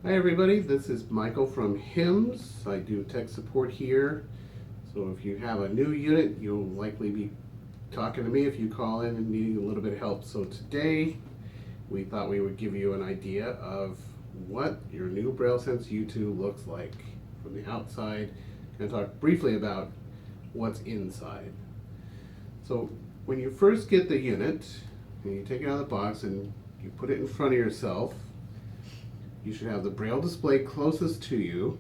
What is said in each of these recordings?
Hi everybody, this is Michael from HIMS. I do tech support here. So if you have a new unit, you'll likely be talking to me if you call in and needing a little bit of help. So today, we thought we would give you an idea of what your new Braille Sense U2 looks like from the outside. I'm going to talk briefly about what's inside. So when you first get the unit, and you take it out of the box and you put it in front of yourself, you should have the Braille display closest to you.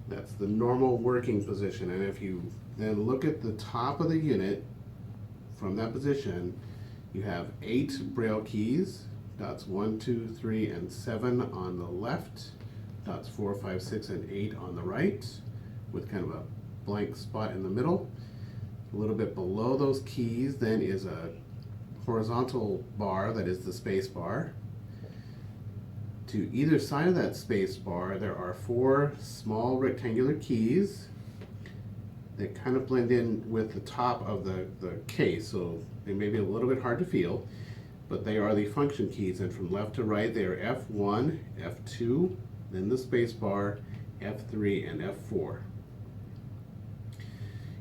That's the normal working position. And if you then look at the top of the unit from that position, you have 8 Braille keys, dots 1, 2, 3, and 7 on the left, dots 4, 5, 6, and 8 on the right, with kind of a blank spot in the middle. A little bit below those keys then is a horizontal bar that is the space bar. To either side of that space bar, there are 4 small rectangular keys that kind of blend in with the top of the case, so they may be a little bit hard to feel, but they are the function keys, and from left to right they are F1, F2, then the space bar, F3, and F4.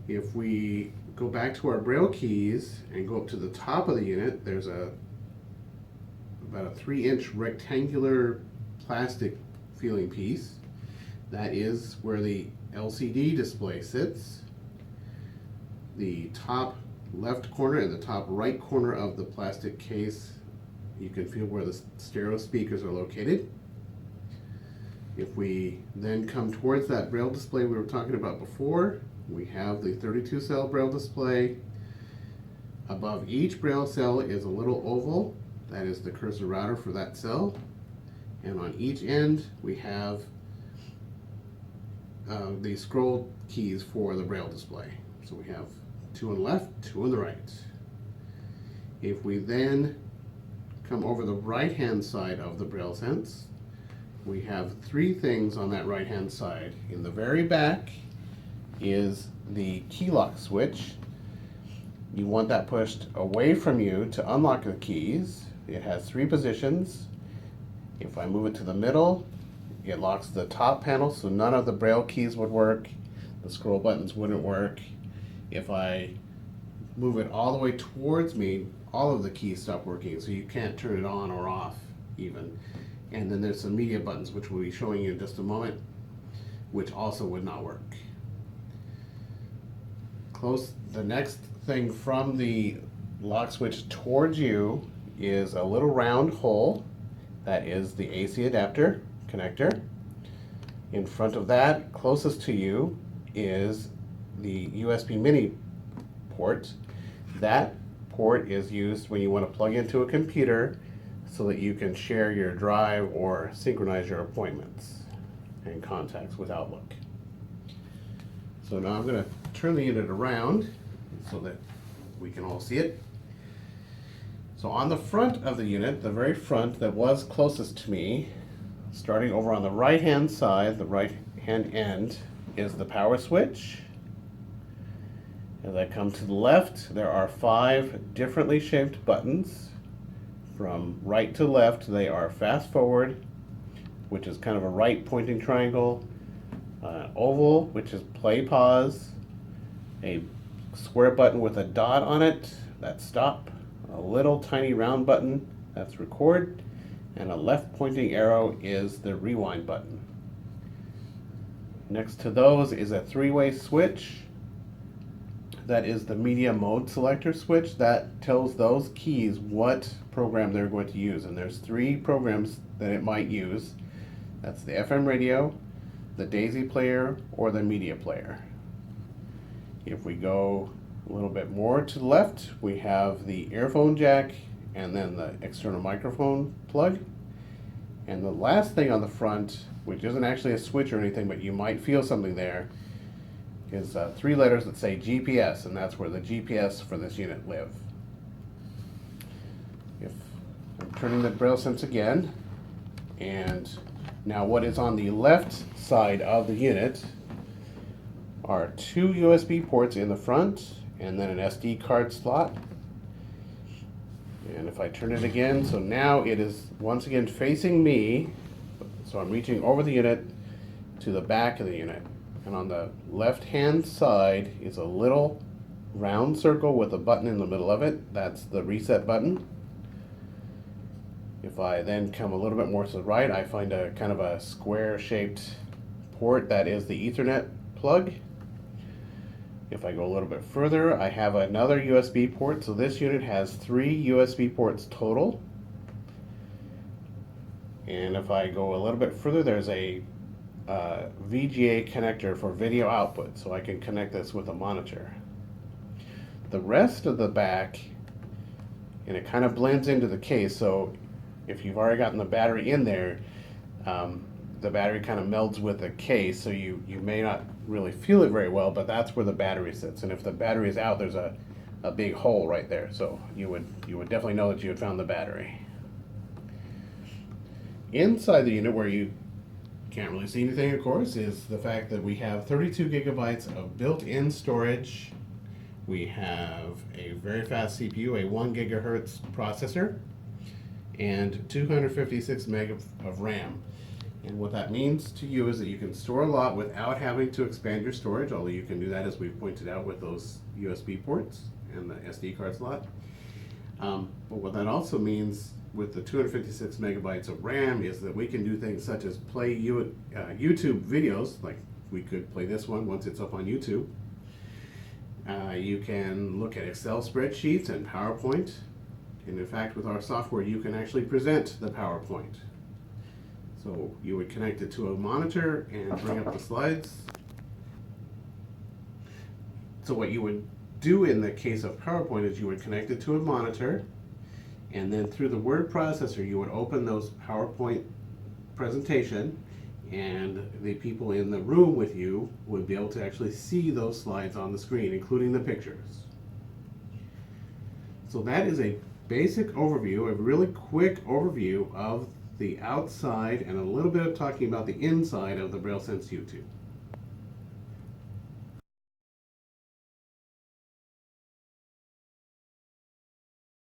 If we go back to our Braille keys and go up to the top of the unit, there's about a 3-inch rectangular plastic feeling piece. That is where the LCD display sits. The top left corner and the top right corner of the plastic case, you can feel where the stereo speakers are located. If we then come towards that Braille display we were talking about before, we have the 32 cell Braille display. Above each Braille cell is a little oval. That is the cursor router for that cell. And on each end, we have the scroll keys for the Braille display. So we have 2 on the left, 2 on the right. If we then come over the right-hand side of the Braille Sense, we have 3 things on that right-hand side. In the very back is the key lock switch. You want that pushed away from you to unlock the keys. It has 3 positions. If I move it to the middle, it locks the top panel, so none of the Braille keys would work. The scroll buttons wouldn't work. If I move it all the way towards me, all of the keys stop working, so you can't turn it on or off even. And then there's some media buttons, which we'll be showing you in just a moment, which also would not work. The next thing from the lock switch towards you is a little round hole. That is the AC adapter connector. In front of that, closest to you, is the USB mini port. That port is used when you want to plug into a computer so that you can share your drive or synchronize your appointments and contacts with Outlook. So now I'm going to turn the unit around so that we can all see it. So on the front of the unit, the very front that was closest to me, starting over on the right-hand side, the right-hand end, is the power switch. As I come to the left, there are 5 differently shaped buttons. From right to left, they are fast forward, which is kind of a right pointing triangle, oval, which is play pause, a square button with a dot on it, that's stop, a little tiny round button, that's record, and a left pointing arrow is the rewind button. Next to those is a 3-way switch. That is the media mode selector switch. That tells those keys what program they're going to use, and there's 3 programs that it might use. That's the FM radio, the Daisy player, or the media player. If we go a little bit more to the left, we have the earphone jack and then the external microphone plug. And the last thing on the front, which isn't actually a switch or anything, but you might feel something there, is 3 letters that say GPS, and that's where the GPS for this unit live. If I'm turning the Braille Sense again, and now what is on the left side of the unit are 2 USB ports in the front and then an SD card slot. And if I turn it again, so now it is once again facing me, So I'm reaching over the unit to the back of the unit. And on the left-hand side is a little round circle with a button in the middle of it. That's the reset button. If I then come a little bit more to the right, I find a kind of a square-shaped port that is the Ethernet plug. If I go a little bit further, I have another USB port. So this unit has 3 USB ports total. And if I go a little bit further, there's a VGA connector for video output, so I can connect this with a monitor. The rest of the back, and it kind of blends into the case, so if you've already gotten the battery in there, the battery kind of melds with the case, so you may not really feel it very well, but that's where the battery sits. And if the battery is out, there's a big hole right there, so you would definitely know that you had found the battery. Inside the unit, where you can't really see anything, of course, is the fact that we have 32 gigabytes of built-in storage. We have a very fast CPU, a 1 gigahertz processor, and 256 meg of RAM. And what that means to you is that you can store a lot without having to expand your storage, although you can do that, as we've pointed out, with those USB ports and the SD card slot. But what that also means with the 256 megabytes of RAM is that we can do things such as play YouTube videos, like we could play this one once it's up on YouTube. You can look at Excel spreadsheets and PowerPoint. And in fact, with our software, you can actually present the PowerPoint. So you would connect it to a monitor and bring up the slides. So what you would do in the case of PowerPoint is you would connect it to a monitor, and then through the word processor you would open those PowerPoint presentation, and the people in the room with you would be able to actually see those slides on the screen, including the pictures. So that is a basic overview, a really quick overview of the outside and a little bit of talking about the inside of the BrailleSense U2.